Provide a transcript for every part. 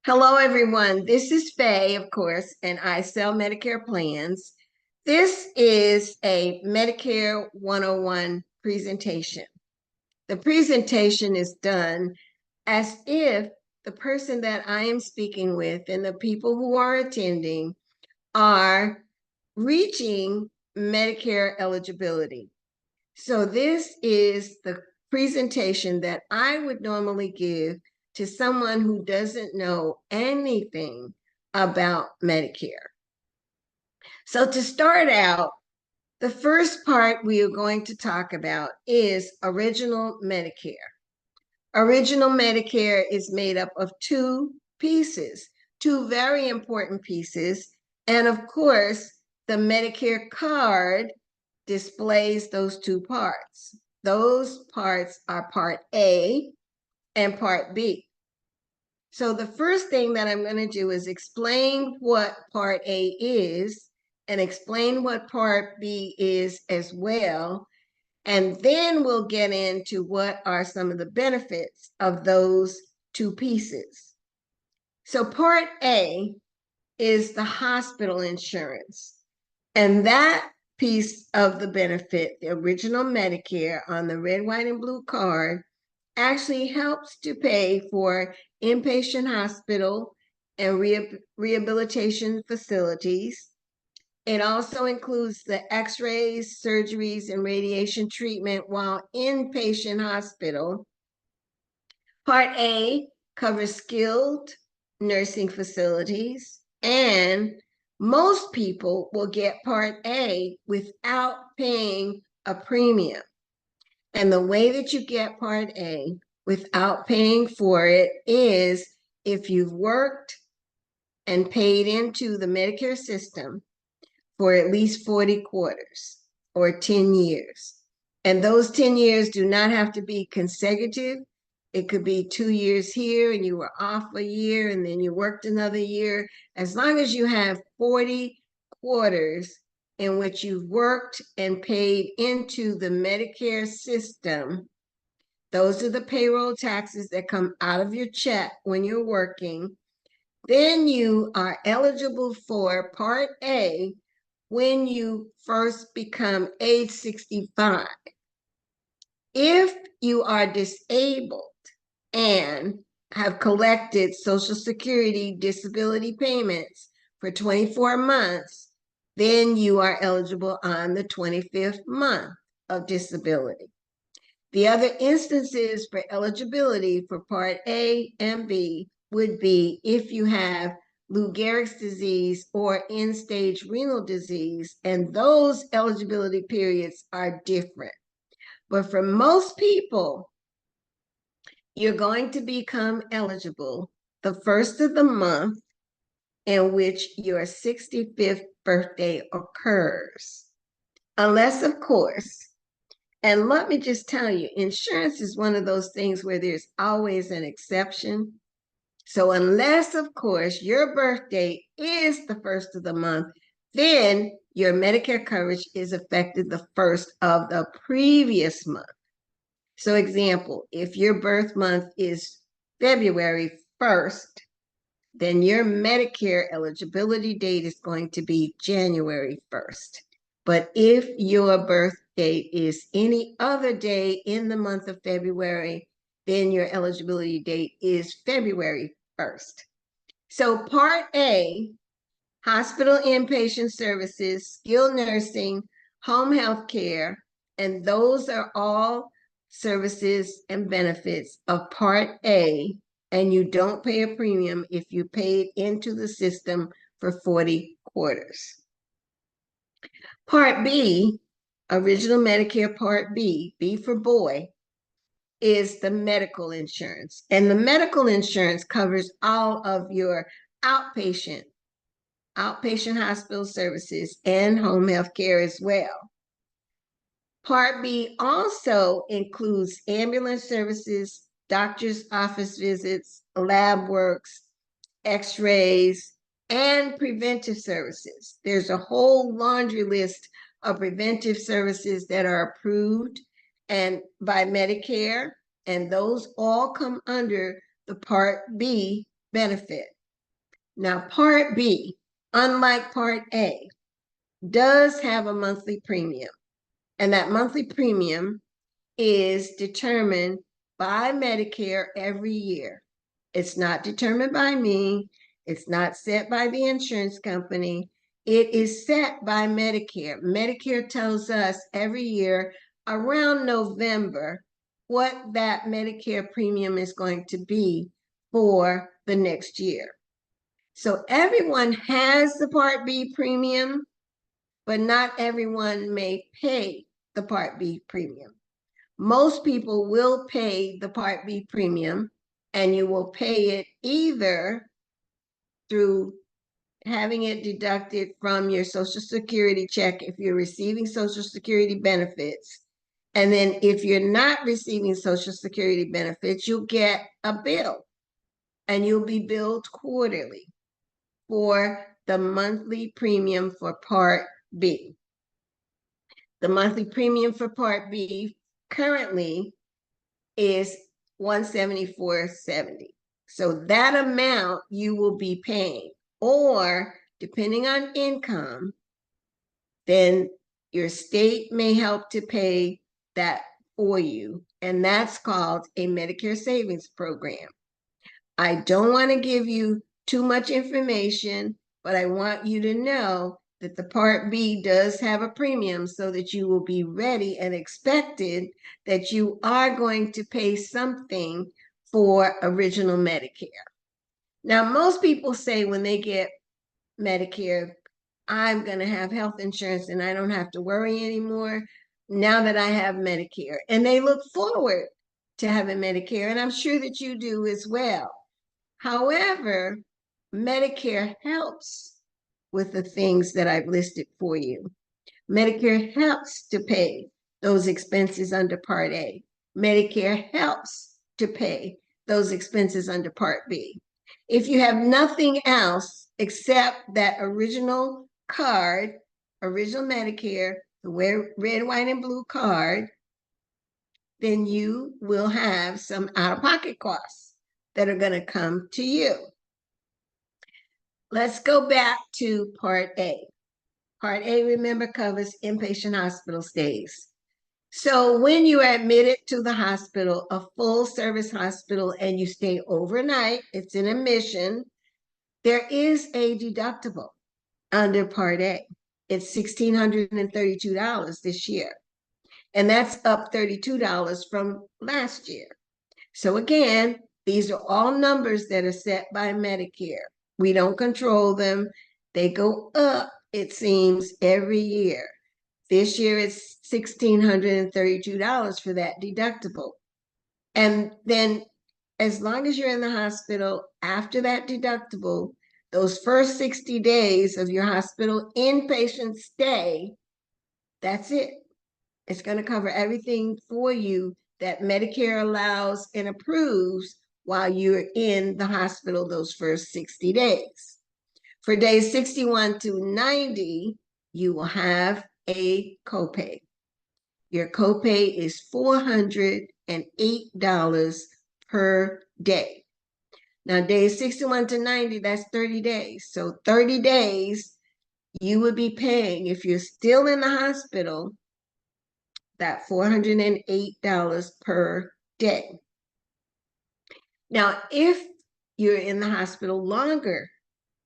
Hello, everyone. This is Faye, of course, and I sell Medicare plans. This is a Medicare 101 presentation. The presentation is done as if the person that I am speaking with and the people who are attending are reaching Medicare eligibility. So this is the presentation that I would normally give to someone who doesn't know anything about Medicare. So to start out, the first part we are going to talk about is Original Medicare. Original Medicare is made up of two pieces, two very important pieces. And of course, the Medicare card displays those two parts. Those parts are Part A and Part B. So the first thing that I'm going to do is explain what Part A is and explain what Part B is as well. And then we'll get into what are some of the benefits of those two pieces. So Part A is the hospital insurance. And that piece of the benefit, the original Medicare on the red, white, and blue card, actually helps to pay for inpatient hospital and rehabilitation facilities. It also includes the x-rays, surgeries, and radiation treatment while inpatient hospital. Part A covers skilled nursing facilities, and most people will get Part A without paying a premium. And the way that you get Part A without paying for it is if you've worked and paid into the Medicare system for at least 40 quarters or 10 years. And those 10 years do not have to be consecutive. It could be 2 years here and you were off a year and then you worked another year. As long as you have 40 quarters in which you've worked and paid into the Medicare system, those are the payroll taxes that come out of your check when you're working, then you are eligible for Part A when you first become age 65. If you are disabled and have collected Social Security disability payments for 24 months, then you are eligible on the 25th month of disability. The other instances for eligibility for Part A and B would be if you have Lou Gehrig's disease or end-stage renal disease, and those eligibility periods are different. But for most people, you're going to become eligible the first of the month in which your 65th birthday occurs. Unless, of course, and let me just tell you, insurance is one of those things where there's always an exception. So unless, of course, your birthday is the first of the month, then your Medicare coverage is effective the first of the previous month. So example, if your birth month is February 1st, then your Medicare eligibility date is going to be January 1st. But if your birth date is any other day in the month of February, then your eligibility date is February 1st. So Part A, hospital inpatient services, skilled nursing, home health care, and those are all services and benefits of Part A, and you don't pay a premium if you paid into the system for 40 quarters. Part B, original Medicare Part B, B for boy, is the medical insurance. And the medical insurance covers all of your outpatient hospital services and home health care as well. Part B also includes ambulance services, doctor's office visits, lab works, x-rays, and preventive services. There's a whole laundry list of preventive services that are approved and by Medicare, and those all come under the Part B benefit. Now, Part B, unlike Part A, does have a monthly premium, and that monthly premium is determined by Medicare every year. It's not determined by me. It's not set by the insurance company. It is set by Medicare. Medicare tells us every year around November what that Medicare premium is going to be for the next year. So everyone has the Part B premium, but not everyone may pay the Part B premium. Most people will pay the Part B premium, and you will pay it either through having it deducted from your Social Security check if you're receiving Social Security benefits. And then if you're not receiving Social Security benefits, you'll get a bill, and you'll be billed quarterly for the monthly premium for Part B. The monthly premium for Part B currently is $174.70. So that amount you will be paying, or depending on income, then your state may help to pay that for you, and that's called a Medicare Savings Program. I don't want to give you too much information, but I want you to know that the Part B does have a premium so that you will be ready and expected that you are going to pay something for original Medicare. Now, most people say when they get Medicare, I'm going to have health insurance and I don't have to worry anymore now that I have Medicare. And they look forward to having Medicare, and I'm sure that you do as well. However, Medicare helps with the things that I've listed for you. Medicare helps to pay those expenses under Part A. Medicare helps to pay those expenses under Part B. If you have nothing else except that original card, original Medicare, the red, white, and blue card, then you will have some out-of-pocket costs that are going to come to you. Let's go back to Part A. Part A, remember, covers inpatient hospital stays. So when you are admitted to the hospital, a full service hospital, and you stay overnight, it's an admission, there is a deductible under Part A. It's $1,632 this year, and that's up $32 from last year. So again, these are all numbers that are set by Medicare. We don't control them. They go up, it seems, every year. This year it's $1,632 for that deductible. And then as long as you're in the hospital after that deductible, those first 60 days of your hospital inpatient stay, that's it. It's going to cover everything for you that Medicare allows and approves while you're in the hospital those first 60 days. For days 61 to 90, you will have a copay. Your copay is $408 per day. Now, days 61 to 90, that's 30 days. So 30 days, you would be paying, if you're still in the hospital, that $408 per day. Now, if you're in the hospital longer,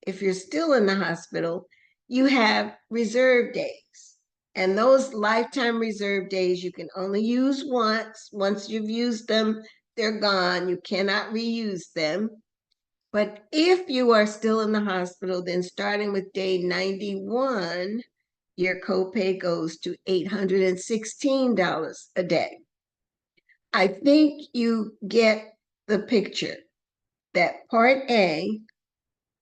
if you're still in the hospital, you have reserve days. And those lifetime reserve days you can only use once. Once you've used them, they're gone. You cannot reuse them. But if you are still in the hospital, then starting with day 91, your copay goes to $816 a day. I think you get the picture that Part A,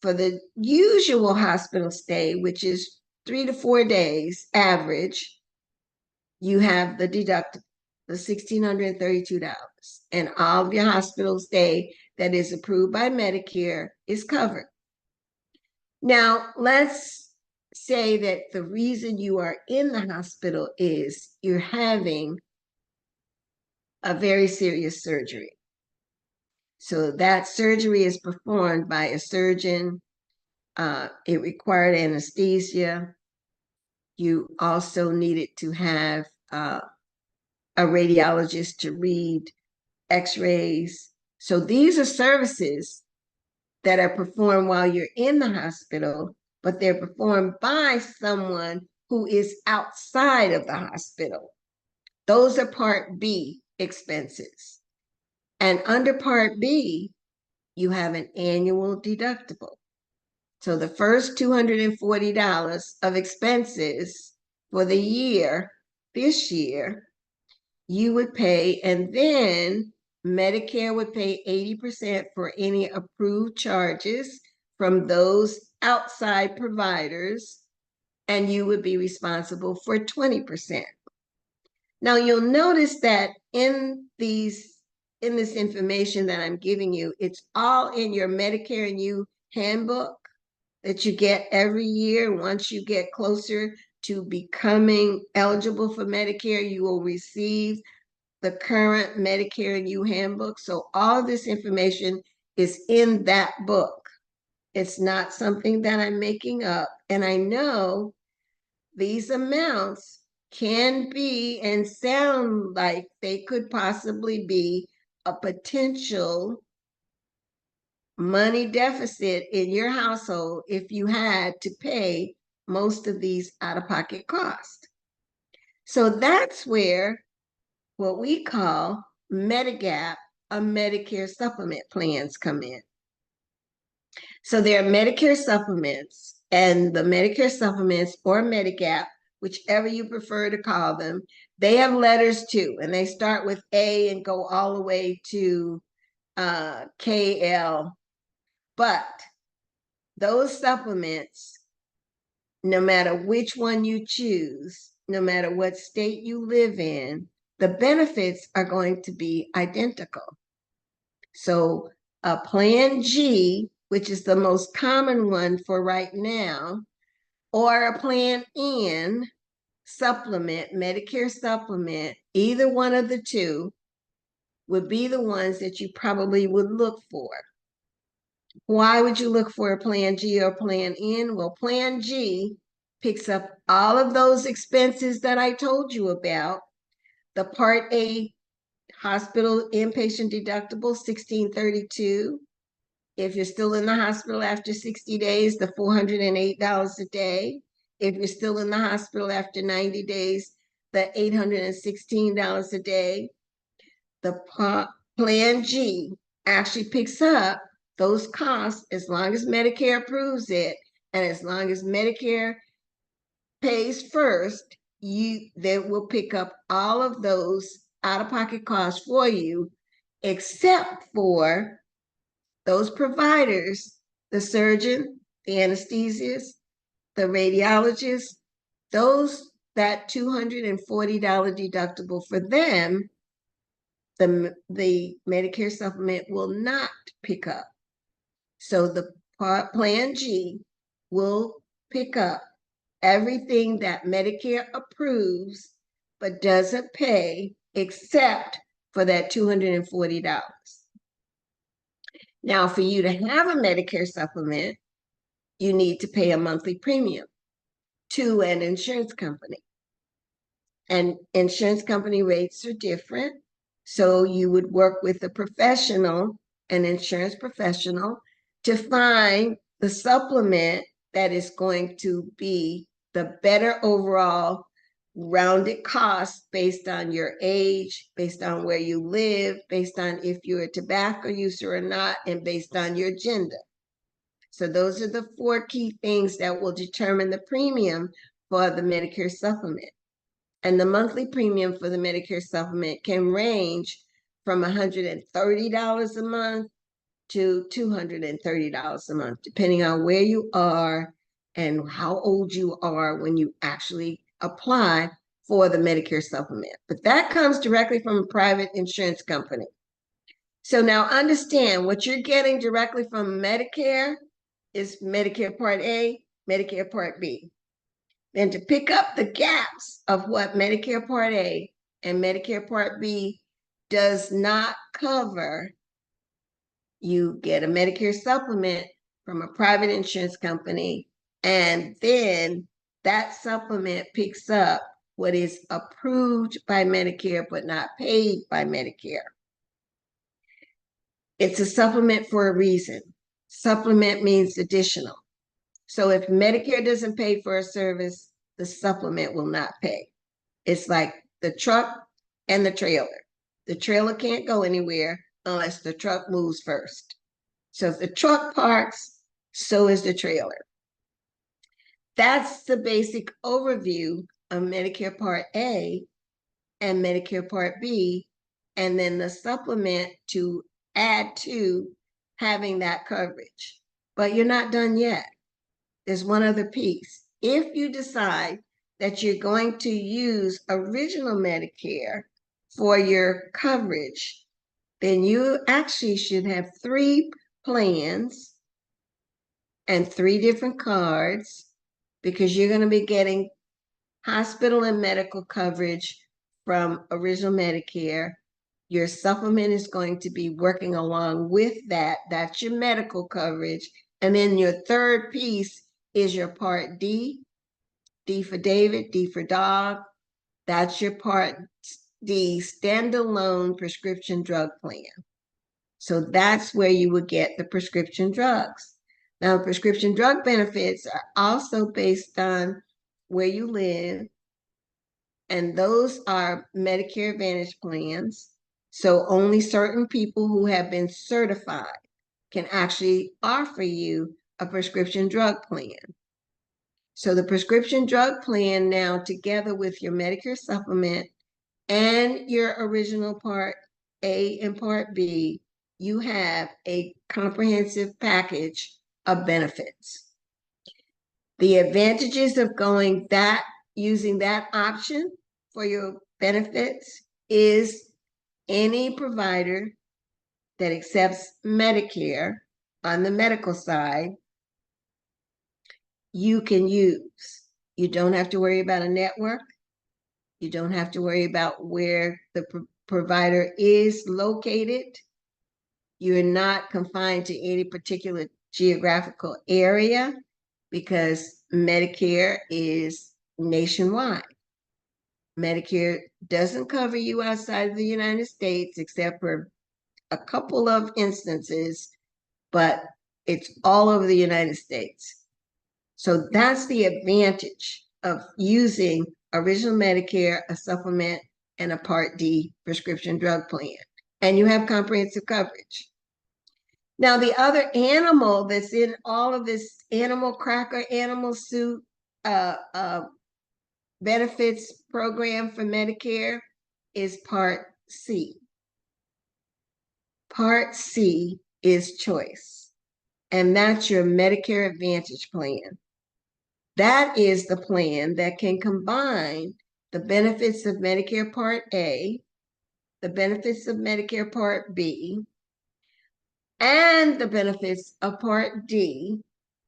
for the usual hospital stay, which is 3 to 4 days average, you have the deductible, the $1,632, and all of your hospital stay that is approved by Medicare is covered. Now, let's say that the reason you are in the hospital is you're having a very serious surgery. So that surgery is performed by a surgeon, It required anesthesia. You also needed to have a radiologist to read x-rays. So these are services that are performed while you're in the hospital, but they're performed by someone who is outside of the hospital. Those are Part B expenses. And under Part B, you have an annual deductible. So the first $240 of expenses for the year, this year, you would pay, and then Medicare would pay 80% for any approved charges from those outside providers, and you would be responsible for 20%. Now you'll notice that in this information that I'm giving you, it's all in your Medicare and You handbook that you get every year. Once you get closer to becoming eligible for Medicare, you will receive the current Medicare and You handbook. So all this information is in that book. It's not something that I'm making up. And I know these amounts can be and sound like they could possibly be a potential money deficit in your household if you had to pay most of these out-of-pocket costs. So that's where what we call Medigap or Medicare supplement plans come in. So there are Medicare supplements, and the Medicare supplements or Medigap, whichever you prefer to call them, they have letters too, and they start with A and go all the way to KL. But those supplements, no matter which one you choose, no matter what state you live in, the benefits are going to be identical. So a Plan G, which is the most common one for right now, or a Plan N supplement, Medicare supplement, either one of the two would be the ones that you probably would look for. Why would you look for a Plan G or Plan N? Well, Plan G picks up all of those expenses that I told you about. The Part A hospital inpatient deductible, $1,632. If you're still in the hospital after 60 days, the $408 a day. If you're still in the hospital after 90 days, the $816 a day. The Plan G actually picks up those costs as long as Medicare approves it, and as long as Medicare pays first, they will pick up all of those out-of-pocket costs for you, except for those providers, the surgeon, the anesthesiast, the radiologist, that $240 deductible for them, the Medicare supplement will not pick up. So the Plan G will pick up everything that Medicare approves but doesn't pay except for that $240. Now, for you to have a Medicare supplement, you need to pay a monthly premium to an insurance company. And insurance company rates are different. So you would work with a professional, an insurance professional, to find the supplement that is going to be the better overall rounded cost based on your age, based on where you live, based on if you're a tobacco user or not, and based on your gender. So those are the 4 key things that will determine the premium for the Medicare supplement. And the monthly premium for the Medicare supplement can range from $130 a month to $230 a month, depending on where you are and how old you are when you actually apply for the Medicare supplement. But that comes directly from a private insurance company. So now understand what you're getting directly from Medicare is Medicare Part A, Medicare Part B. Then to pick up the gaps of what Medicare Part A and Medicare Part B does not cover, you get a Medicare supplement from a private insurance company, and then that supplement picks up what is approved by Medicare but not paid by Medicare. It's a supplement for a reason. Supplement means additional. So if Medicare doesn't pay for a service, the supplement will not pay. It's like the truck and the trailer. The trailer can't go anywhere unless the truck moves first. So if the truck parks, so is the trailer. That's the basic overview of Medicare Part A and Medicare Part B, and then the supplement to add to having that coverage. But you're not done yet. There's one other piece. If you decide that you're going to use original Medicare for your coverage, then you actually should have 3 plans and 3 different cards, because you're going to be getting hospital and medical coverage from original Medicare. Your supplement is going to be working along with that. That's your medical coverage. And then your third piece is your Part D. D for David, D for dog. That's your Part D standalone prescription drug plan. So that's where you would get the prescription drugs. Now, prescription drug benefits are also based on where you live, and those are Medicare Advantage plans. So only certain people who have been certified can actually offer you a prescription drug plan. So the prescription drug plan now, together with your Medicare supplement and your original Part A and Part B, you have a comprehensive package of benefits. The advantages of using that option for your benefits is any provider that accepts Medicare on the medical side, you can use. You don't have to worry about a network. You don't have to worry about where the provider is located. You're not confined to any particular geographical area, because Medicare is nationwide. Medicare doesn't cover you outside of the United States except for a couple of instances, but it's all over the United States. So that's the advantage of using original Medicare, a supplement, and a Part D prescription drug plan. And you have comprehensive coverage. Now, the other animal that's in all of this animal cracker, animal soup benefits program for Medicare is Part C. Part C is choice, and that's your Medicare Advantage plan. That is the plan that can combine the benefits of Medicare Part A, the benefits of Medicare Part B, and the benefits of Part D,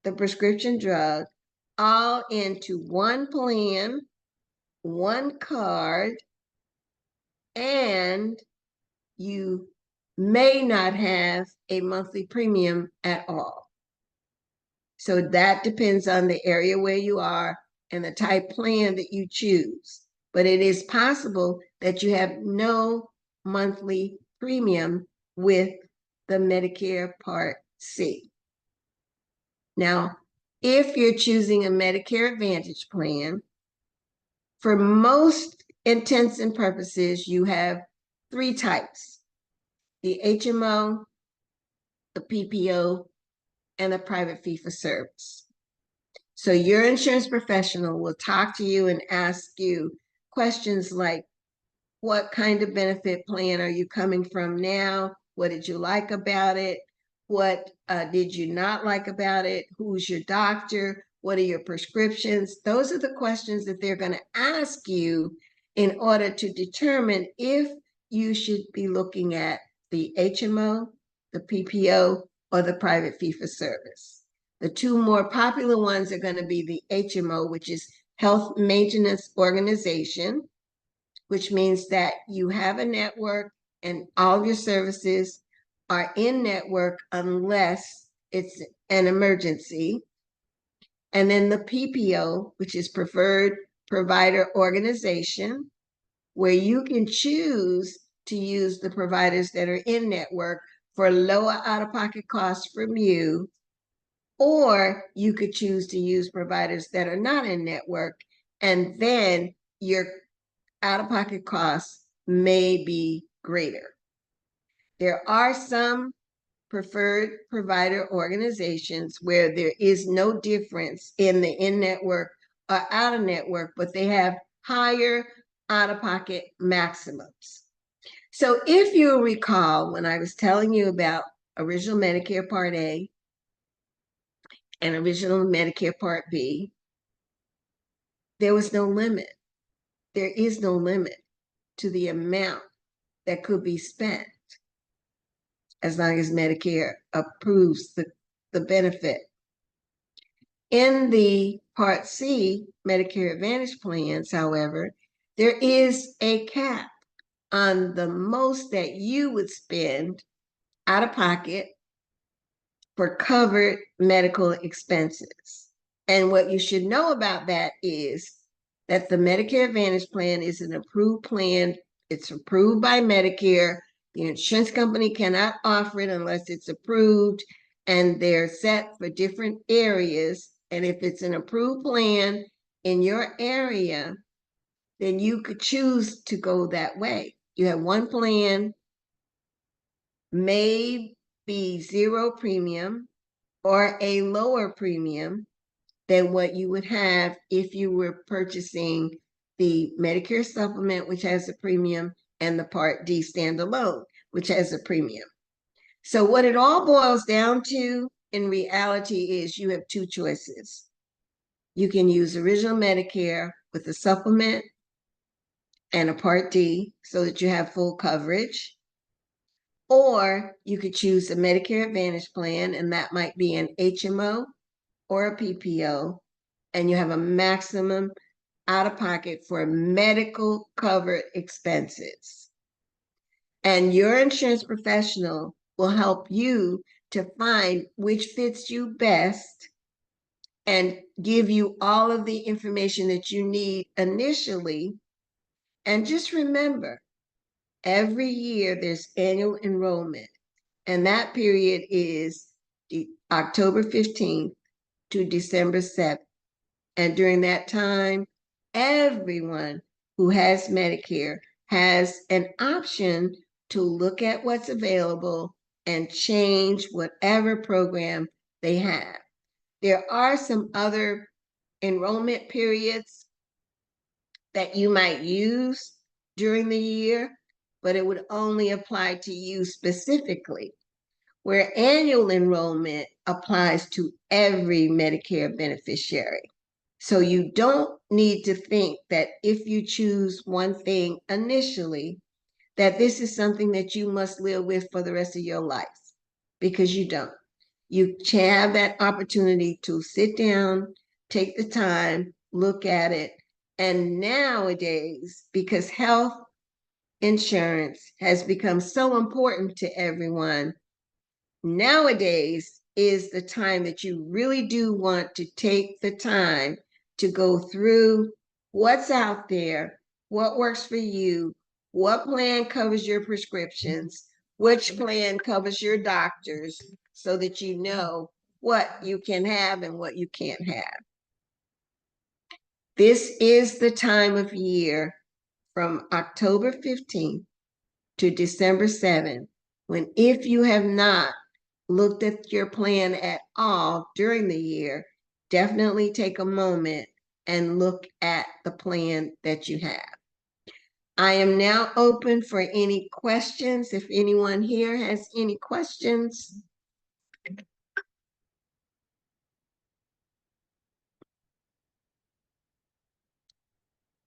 the prescription drug, all into one plan, one card, and you may not have a monthly premium at all. So that depends on the area where you are and the type plan that you choose. But it is possible that you have no monthly premium with the Medicare Part C. Now, if you're choosing a Medicare Advantage plan, for most intents and purposes, you have 3 types: the HMO, the PPO, and the private fee-for-service. So your insurance professional will talk to you and ask you questions like, what kind of benefit plan are you coming from now? What did you like about it? What did you not like about it? Who's your doctor? What are your prescriptions? Those are the questions that they're going to ask you in order to determine if you should be looking at the HMO, the PPO, or the private fee-for-service. The 2 more popular ones are going to be the HMO, which is Health Maintenance Organization, which means that you have a network and all of your services are in network unless it's an emergency. And then the PPO, which is Preferred Provider Organization, where you can choose to use the providers that are in network for lower out-of-pocket costs from you, or you could choose to use providers that are not in network, and then your out-of-pocket costs may be greater. There are some preferred provider organizations where there is no difference in the in-network or out-of-network, but they have higher out-of-pocket maximums. So if you recall, when I was telling you about original Medicare Part A and original Medicare Part B, there was no limit. There is no limit to the amount that could be spent as long as Medicare approves the benefit. In the Part C Medicare Advantage plans, however, there is a cap on the most that you would spend out of pocket for covered medical expenses. And what you should know about that is that the Medicare Advantage plan is an approved plan. It's approved by Medicare. The insurance company cannot offer it unless it's approved, and they're set for different areas. And if it's an approved plan in your area, then you could choose to go that way. You have one plan, may be zero premium or a lower premium than what you would have if you were purchasing the Medicare supplement, which has a premium, and the Part D standalone, which has a premium. So what it all boils down to in reality is you have two choices. You can use original Medicare with a supplement and a Part D so that you have full coverage, or you could choose a Medicare Advantage plan, and that might be an HMO or a PPO, and you have a maximum out of pocket for medical covered expenses. And your insurance professional will help you to find which fits you best and give you all of the information that you need initially. And just remember, every year there's annual enrollment, and that period is October 15th to December 7th. And during that time, everyone who has Medicare has an option to look at what's available and change whatever program they have. There are some other enrollment periods that you might use during the year, but it would only apply to you specifically, where annual enrollment applies to every Medicare beneficiary. So you don't need to think that if you choose one thing initially, that this is something that you must live with for the rest of your life, because you don't. You have that opportunity to sit down, take the time, look at it. And nowadays, because health insurance has become so important to everyone, nowadays is the time that you really do want to take the time to go through what's out there, what works for you, what plan covers your prescriptions, which plan covers your doctors, so that you know what you can have and what you can't have. This is the time of year from October 15th to December 7th, when if you have not looked at your plan at all during the year, definitely take a moment and look at the plan that you have. I am now open for any questions. If anyone here has any questions.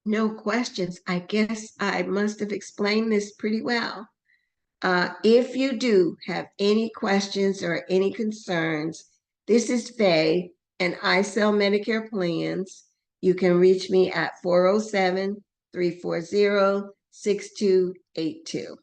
No questions. I guess I must have explained this pretty well. If you do have any questions or any concerns, this is Faye, and I sell Medicare plans. You can reach me at 407-340-6282.